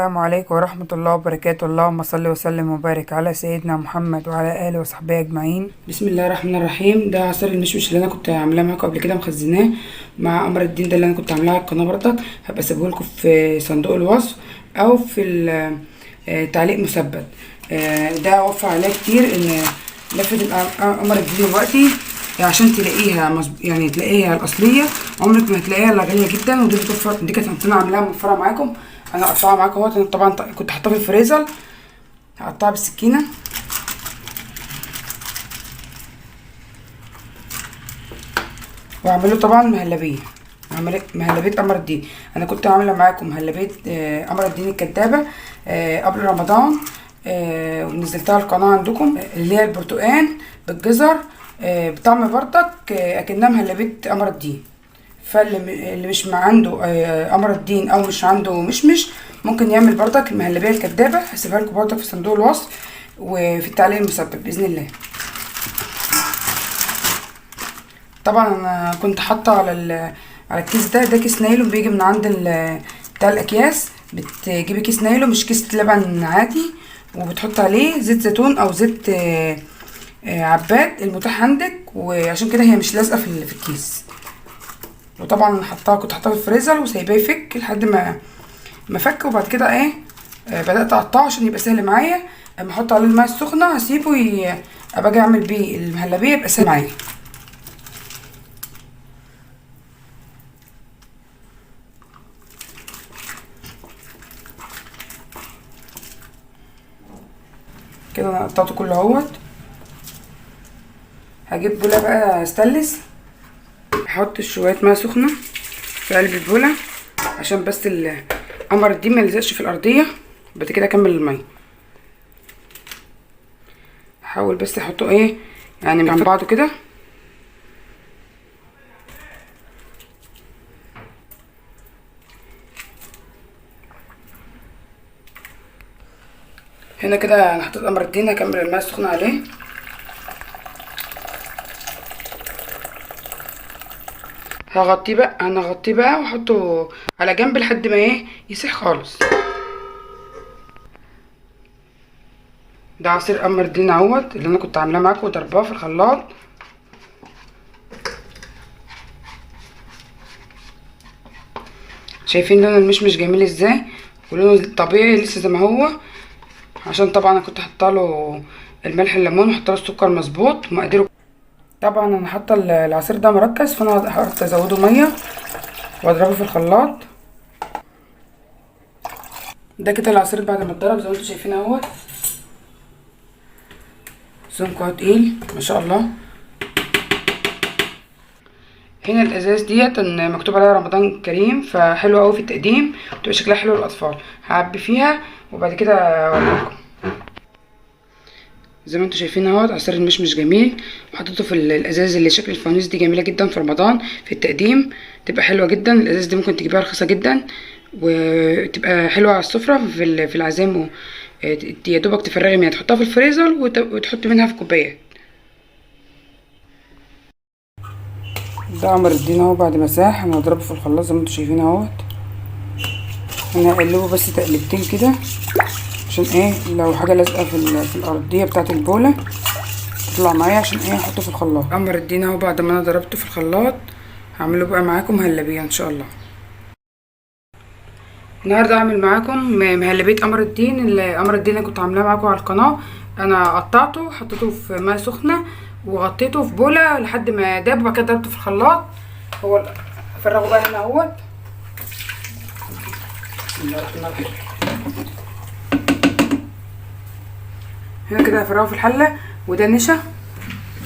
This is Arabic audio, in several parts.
السلام عليكم ورحمة الله وبركاته. اللهم صل وسلم وبارك على سيدنا محمد وعلى آله وصحبه أجمعين. بسم الله الرحمن الرحيم. ده عصير المشمش اللي أنا كنت عاملاه معاكم قبل كده مخزناه مع قمر الدين، ده اللي أنا كنت عاملاه على القناة برضك. هبقى اسيبهولكوا في صندوق الوصف أو في تعليق مثبت. ده وفر عليا كتير إن لفة قمر الدين دلوقتي عشان تلاقيها يعني تلاقيها الأصلية عمرك ما هتلاقيها إلا غالية جدا. ودي بتوفر، دي كانت أنا عاملاها موفرة معاكم. انا هقطعها معاكم اهوت. انا طبعا كنت حاطاها في الفريزر، هقطعها بالسكينه واعمله طبعا مهلبيه. مهلبيه قمر الدين. انا كنت عامله معاكم مهلبيه قمر الدين الكدابه قبل رمضان، ونزلتها القناه عندكم، اللي هي البرتقال بالجزر بطعم بردك اكنها مهلبيه قمر الدين. فاللي مش عنده قمر الدين او مش عنده مشمش ممكن يعمل برضك المهلبيه الكدابه. هسيبها لكم برضك في صندوق الوصف وفي التعليق المثبت باذن الله. طبعا انا كنت حاطه على الكيس ده كيس نايلون بيجي من عند بتاع الاكياس. بتجيبي كيس نايلون مش كيس لبن عادي، وبتحط عليه زيت زيتون او زيت عباد المتاح عندك، وعشان كده هي مش لازقه في الكيس. وطبعا كنت حاطاه في الفريزر وسايباه يفك لحد ما فك. وبعد كده بدات اقطعه عشان يبقى سهل معايا. اما احط عليه الماء السخنه هسيبه ابقى اجي اعمل بيه المهلبيه يبقى سهل معايا. كده انا قطعته كله اهوت. هجيب بوله بقى ستانلس، احط شويه ماء سخنه في قلب البوله عشان بس قمر الدين ما يلزقش في الارضيه. بعد كده اكمل الميه. احاول بس احطه يعني من بعضه كده. هنا كده انا حطيت قمر الدين، هكمل الماء السخن عليه. هنغطيه بقى واحطه على جنب لحد ما يسيح خالص. ده عصير قمر الدين اهوت اللي انا كنت عاملاه معاكم وضرباه في الخلاط. شايفين لون المشمش جميل ازاي، ولونه طبيعي لسه زي ما هو، عشان طبعا انا كنت حاطه الملح الليمون وحاطه السكر مظبوط ومقاديره. طبعا انا حاطه العصير ده مركز، فانا هحط ازوده ميه واضربه في الخلاط. ده كده العصير بعد ما اتضرب زي ما انتم شايفين اهوت. سمكه تقيل ما شاء الله. هنا الازاز ديت ان مكتوب عليها رمضان كريم، فحلوه قوي في التقديم، بتبقى شكلها حلو للاطفال. هعبي فيها وبعد كده اوريكم. زي ما انتم شايفين اهوت عصير المشمش جميل، وحطيته في الازاز اللي شكل الفوانيس دي، جميله جدا في رمضان في التقديم، تبقى حلوه جدا. الازاز دي ممكن تجيبها رخيصه جدا وتبقى حلوه على السفره في العزايم. يا دوبك تفرغي منها تحطها في الفريزر وتحطي منها في كوبايات. ده قمر الدين اهو بعد ما ساح. انا هضربه في الخلاط زي ما انتم شايفين اهوت. انا هقلبه بس تقلبتين كده عشان لو حاجه لازقه في الارضيه بتاعه البوله تطلع معايا، عشان احطه في الخلاط. قمر الدين اهو بعد ما انا ضربته في الخلاط هعمله بقى معاكم مهلبيه ان شاء الله. النهارده هعمل معاكم مهلبيه قمر الدين. قمر الدين اللي كنت عاملاه معاكم على القناه، انا قطعته حطيته في ماء سخنه وغطيته في بوله لحد ما داب، وبعد كده ضربته في الخلاط. هو افرغه بقى هنا اهوت. بسم الله الرحمن الرحيم. هنا كده هفرغه في الحله. وده نشا،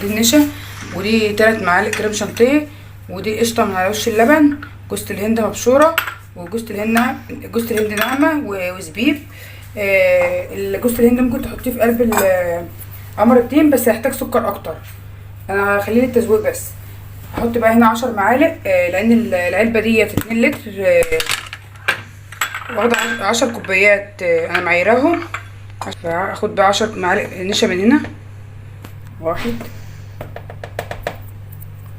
دي النشا، ودي 3 معالق كريم شانتيه، ودي قشطه من على وش اللبن، جوز الهند مبشوره، وجوز الهند ناعمه، وزبيب. جوز الهند ممكن تحطيه في قلب قمر الدين بس هيحتاج سكر اكتر. انا هخليه للتزويق بس. هحط بقى هنا 10 معالق لان العلبه ديت 2 لتر، واخد 10 كوبايات انا معايراهم. هاخد بقى 10 معالق نشا من هنا. 1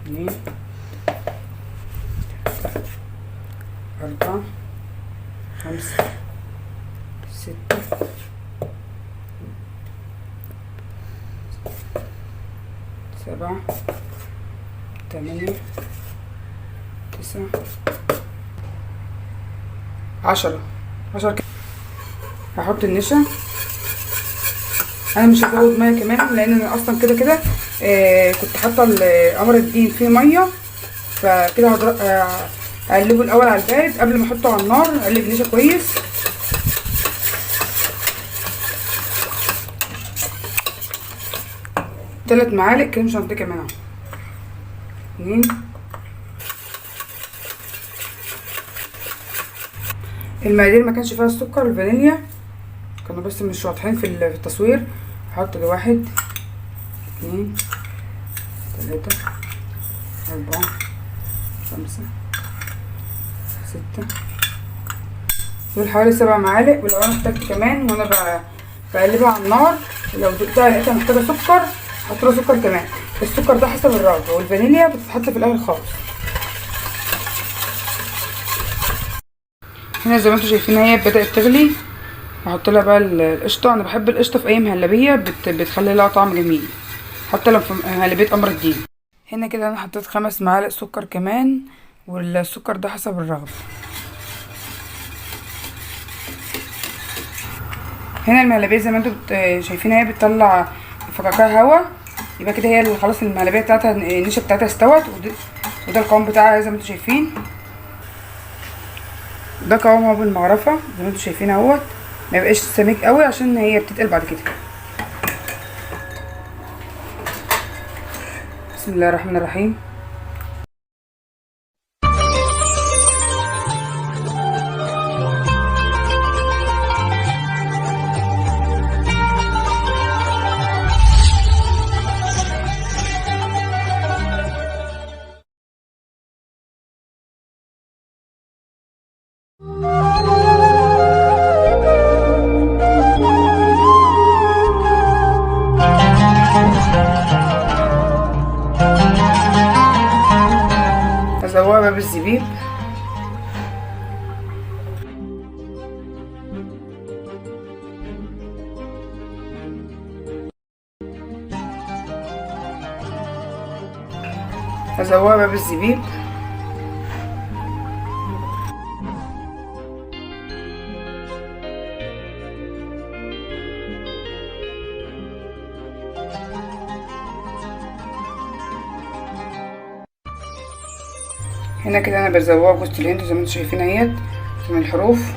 2 3 4 5 6 7 8 9 10 كده. هحط النشا. انا مش هزود ميه كمان لان انا اصلا كده كده كنت حاطه قمر الدين فيه ميه، فكده هقلبه الاول على البارد قبل ما احطه على النار. اقلب النشا كويس. تلات معالق كريم شانتيه كمان اهو. 2. المقادير ما كانش فيها السكر والفانيليا، كانوا بس مش واضحين في التصوير. هحط 1 2 3 4 5 6 دول حوالي 7 معالق. ولو انا احتجت كمان وانا بقلبها على النار، لو دقتها لقيتها محتاجه سكر هحط لها سكر كمان. السكر ده حسب الرغبه، والفانيليا بتتحط في الاخر خالص. هنا زي ما انتم شايفين هي بدات تغلي. هحط لها بقى القشطه. انا بحب القشطه في اي مهلبيه، بتخلي لها طعم جميل حتى لو في مهلبيه قمر الدين. هنا كده انا حطيت 5 معالق سكر كمان، والسكر ده حسب الرغبه. هنا المهلبيه زي ما انتم شايفين هي بتطلع فكاكها هوا، يبقى كده هي خلاص المهلبيه بتاعتها النشا بتاعتها استوت. وده القوام بتاعها زي ما انتم شايفين. ده قوامها بالمعرفه زي ما انتم شايفين اهوت، ما يبقاش سميك قوي عشان هي بتتقل بعد كده. بسم الله الرحمن الرحيم. هزوقها بقى بالزبيب. هزوقها بقى بالزبيب. هنا كده انا بزوقها بجوز الهند زي ما انتم شايفين اهيت من الحروف.